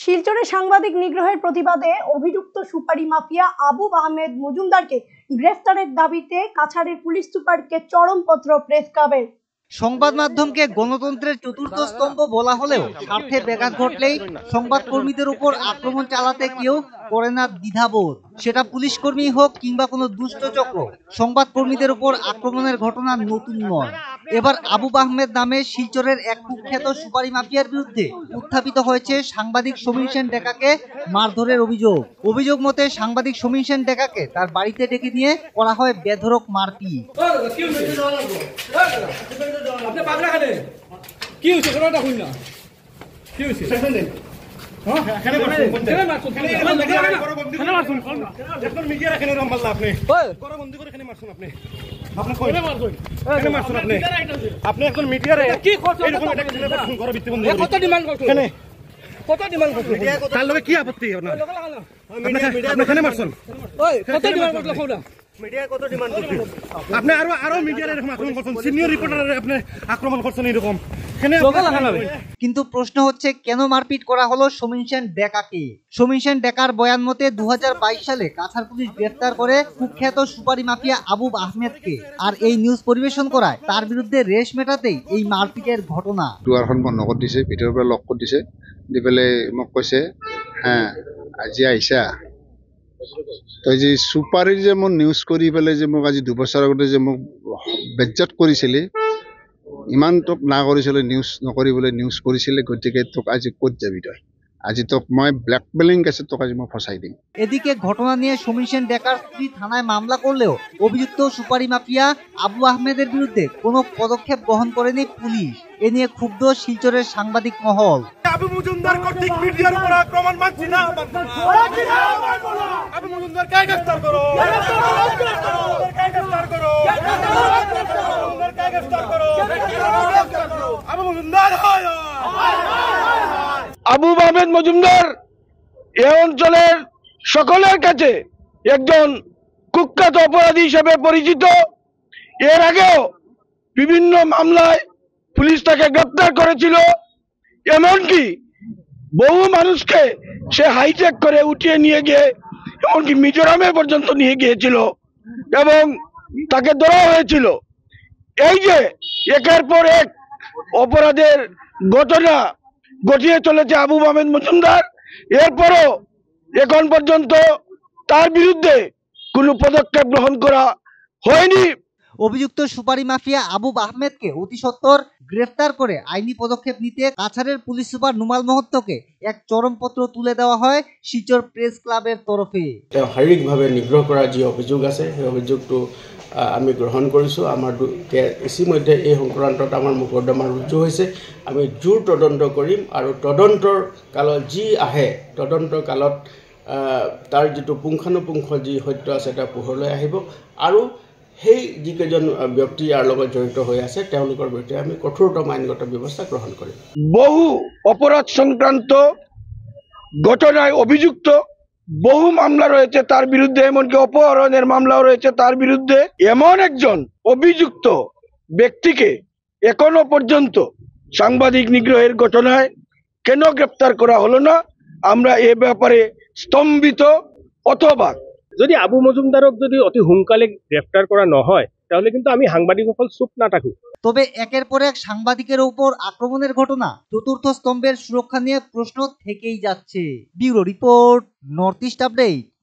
শিলচরে সাংবাদিক নিগ্রহের প্রতিবাদে অভিযুক্ত সুপারি মাফিয়া আবুব আহমেদ মজুমদারকে গ্রেফতারের দাবিতে কাছাড়ের পুলিশ সুপারকে চরমপত্র প্রেস ক্লাবের। সংবাদ মাধ্যমকে গণতন্ত্রের চতুর্থ স্তম্ভ বলা হলেও স্বার্থে ব্যাঘাত ঘটলেই সংবাদ কর্মীদের উপর আক্রমণ চালাতে কেউ করে না দ্বিধাবোধ। সেটা পুলিশ কর্মী হোক কিংবা কোনো দুষ্ট চক্র, সংবাদ কর্মীদের উপর আক্রমণের ঘটনা নতুন নয়। এবার আবুব আহমেদ নামে শিলচরের এক কুখ্যাত সুপারি মাফিয়ার বিরুদ্ধে উত্থাপিত হয়েছে সাংবাদিক সমীর সেন ডেকাকে মারধরের অভিযোগ মতে সাংবাদিক সমীর সেন ডেকাকে তার বাড়িতে ডেকে নিয়ে করা হয় বেধড়ক মারপিট। আপনি পাগলা খানে কি হইছে কোনটা কই না কি হইছে হ্যাঁ খানে মারছুন খানে মারছুন এখন মিডিয়া রাখেন রম বললা আপনি করো বন্ধ করে খানে মারছুন আপনি কই খানে মারছুন আপনি এখন মিডিয়া রে কি করছেন এরকম এটা খানে মারছুন করো ভিত্তি বন্ধ কত ডিমান্ড করছেন খানে কত ডিমান্ড করছেন তার লগে কি আপত্তি আপনার আপনি খানে মারছুন ওই কত ডিমান্ড করলে কোনা মিডিয়া কত ডিমান্ড করছেন আপনি আরো মিডিয়ার এরকম আক্রমণ করছেন সিনিয়র রিপোর্টারে আপনি আক্রমণ করছেন এরকম কিন্তু প্রশ্ন হচ্ছে কেন মারপিট করা হলো সমীর সেন ডেকাকে? সমীর সেন ডেকার বয়ান মতে 2022 সালে কাছাড় পুলিশ গ্রেফতার করে কুখ্যাত সুপারি মাফিয়া আবুব আহমেদকে, আর এই নিউজ পরিবেশন করায় তার বিরুদ্ধে রেশ মেটাতেই এই মারপিটের ঘটনা। দুৱাৰখন বন্ধ কৰি দিছে, ভিতৰৰ পৰা লক কৰি দিছে, দি পেলাই মোক কৈছে হ্যাঁ আজি আহিছা তই যে সুপারির যে মোৰ নিউজ কৰি পেলাই যে মোক আজি 2 বছৰ আগতে যে মোক বেজ্জত কৰিছিলি, ইমান তোক না কৰিছিলে নিউজ নকৰিবলৈ নিউজ কৰিছিলে, গতিকে তোক আজি ক'ত যাবি তই? আজি তোক মই ব্ল্যাকমেলিং কেছে তোক আজি মই ফসাই দিম। এদিকে ঘটনা নিয়ে সমীর সেন ডেকার স্ত্রী থানায় মামলা করলেও অভিযুক্ত সুপারি মাফিয়া আবু আহমেদের বিরুদ্ধে কোনো পদক্ষেপ গ্রহণ করেনি পুলিশ। এ নিয়ে ক্ষুব্ধ শিলচরের সাংবাদিক মহল। আবু মজুমদার কর্তৃক মিডিয়ার উপর আক্রমণ মানছি না, আবু মজুমদার কে গ্রেফতার করো, আবু মজুমদার আবু আহমেদ মজুমদার এই অঞ্চলের সকলের কাছে একজন কুখ্যাত অপরাধী হিসেবে পরিচিত। এর আগেও বিভিন্ন মামলায় পুলিশ তাকে গ্রেপ্তার করেছিল, এমনকি বহু মানুষকে সে হাইজ্যাক করে উঠিয়ে নিয়ে গিয়ে এমনকি মিজোরামে পর্যন্ত নিয়ে গিয়েছিল এবং তাকে ধরা হয়েছিল। এই যে একের পর এক অপরাধের ঘটনা ঘটিয়ে চলেছে আবু আহমেদ মজুমদার, এরপরও এখন পর্যন্ত তার বিরুদ্ধে কোনো পদক্ষেপ গ্রহণ করা হয়নি। অভিযুক্ত সুপারি মাফিয়া আবুব আহমেদকে অতি সত্বর গ্রেফতার করে আইনি পদক্ষেপ নিতে কাছাড়ের পুলিশ সুপার নুমাল মহত্তকে এক চরমপত্র তুলে দেওয়া হয় শিলচর প্রেস ক্লাবের তরফে। শারীৰিকভাৱে নিগ্ৰহ কৰা যি অভিযোগ আছে সেই অভিযোগটো আমি গ্ৰহণ কৰিছোঁ। আমাৰ ইতিমধ্যে এই সংক্ৰান্তত আমাৰ মোকদ্দমা ৰুজু হৈছে। আমি জোৰ তদন্ত কৰিম আৰু তদন্তৰ কালত যি আহে তদন্তৰ কালত তাৰ যিটো পুংখানুপুংখ যি সত্য আছে তাৰ পোহৰলৈ আহিব আৰু সেই যিকেইজন ব্যক্তি ইয়াৰ লগত জড়িত হৈ আছে তেওঁলোকৰ বিৰুদ্ধে আমি কঠোৰতম আইনগত ব্যৱস্থা গ্ৰহণ কৰিম। বহু অপরাধ সংক্রান্ত ঘটনায় অভিযুক্ত, বহু মামলা রয়েছে তার বিরুদ্ধে, এমনকি অপহরণের মামলাও রয়েছে তার বিরুদ্ধে। এমন একজন অভিযুক্ত ব্যক্তিকে এখনো পর্যন্ত সাংবাদিক নিগ্রহের ঘটনায় কেন গ্রেপ্তার করা হলো না, আমরা এ ব্যাপারে স্তম্ভিত। অথবা যদি আবু মজুমদারক যদি অতি সোনকালে গ্রেফতার করা নহয় তাহলে কিন্তু আমি সাংবাদিকসকল চুপ না থাকো। তবে একের পর এক সাংবাদিকের উপর আক্রমণের ঘটনা চতুর্থ স্তম্ভের সুরক্ষা নিয়ে প্রশ্ন থেকেই যাচ্ছে। Bureau report, north east update.